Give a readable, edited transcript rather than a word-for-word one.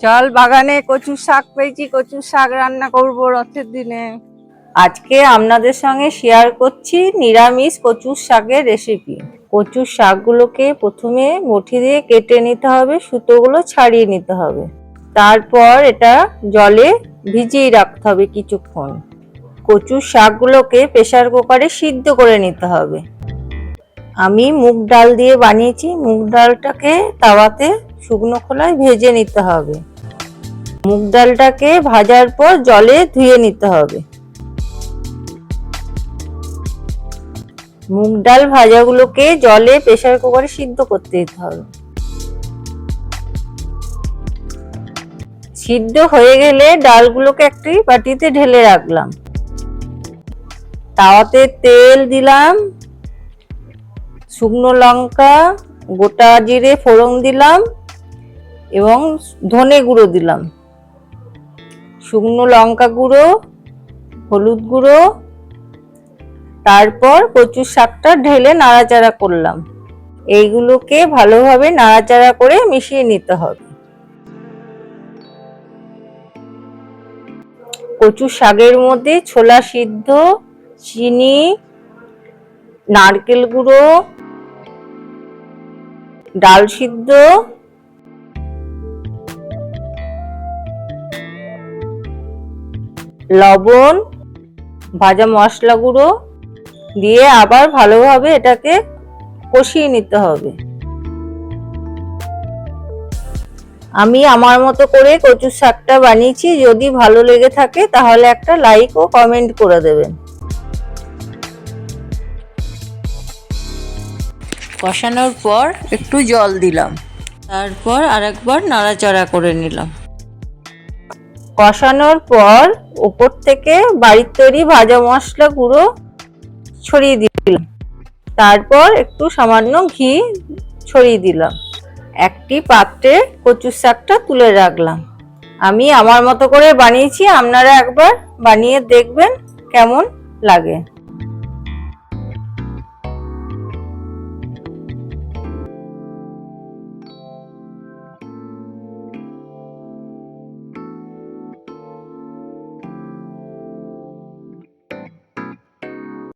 চল বাগানে কচুর শাক পেয়েছি, কচুর শাক রান্না করব রথের দিনে। আজকে আপনাদের সঙ্গে শেয়ার করছি নিরামিষ কচুর শাকের রেসিপি। কচুর শাকগুলোকে প্রথমে বটি দিয়ে কেটে নিতে হবে, সুতোগুলো ছাড়িয়ে নিতে হবে। তারপর এটা জলে ভিজিয়ে রাখতে হবে কিছুক্ষণ। কচুর শাকগুলোকে প্রেসার কুকারে সিদ্ধ করে নিতে হবে। আমি মুগ ডাল দিয়ে বানিয়েছি। মুগ ডালটাকে তাওয়াতে শুকনো খোলায় ভেজে নিতে হবে। মুগ ডালটাকে ভাজার পর জলে ধুয়ে নিতে হবে। মুগ ডাল ভাজাগুলোকে জলে প্রেসার কুকারে সিদ্ধ করতে দিতে হবে। সিদ্ধ হয়ে গেলে ডালগুলোকে একটি বাটিতে ঢেলে রাখলাম। তাওয়াতে তেল দিলাম, শুকনো লঙ্কা, গোটা জিরে ফোড়ন দিলাম এবং ধনে গুঁড়ো দিলাম, শুকনো লঙ্কা গুঁড়ো, হলুদ গুঁড়ো। তারপর কচুর শাকটা ঢেলে নাড়াচাড়া করলাম। এইগুলোকে ভালোভাবে নাড়াচাড়া করে মিশিয়ে নিতে হবে। কচুর শাকের মধ্যে ছোলা সিদ্ধ, চিনি, নারকেল গুঁড়ো, ডাল সিদ্ধ, লবণ, ভাজা মশলা গুঁড়ো দিয়ে আবার ভালোভাবে এটাকে কষিয়ে নিতে হবে। আমি আমার মতো করে কচুর শাকটা বানিয়েছি। যদি ভালো লেগে থাকে তাহলে একটা লাইক ও কমেন্ট করে দেবেন। কষানোর পর একটু জল দিলাম, তারপর আরেকবার নাড়াচাড়া করে নিলাম। কষানোর পর উপর থেকে বাড়ির তৈরি ভাজা মশলা গুঁড়ো ছড়িয়ে দিলাম। তারপর একটু সামান্য ঘি ছড়িয়ে দিলাম। একটি পাত্রে কচুর শাকটা তুলে রাখলাম। আমি আমার মতো করে বানিয়েছি, আপনারা একবার বানিয়ে দেখবেন কেমন লাগে।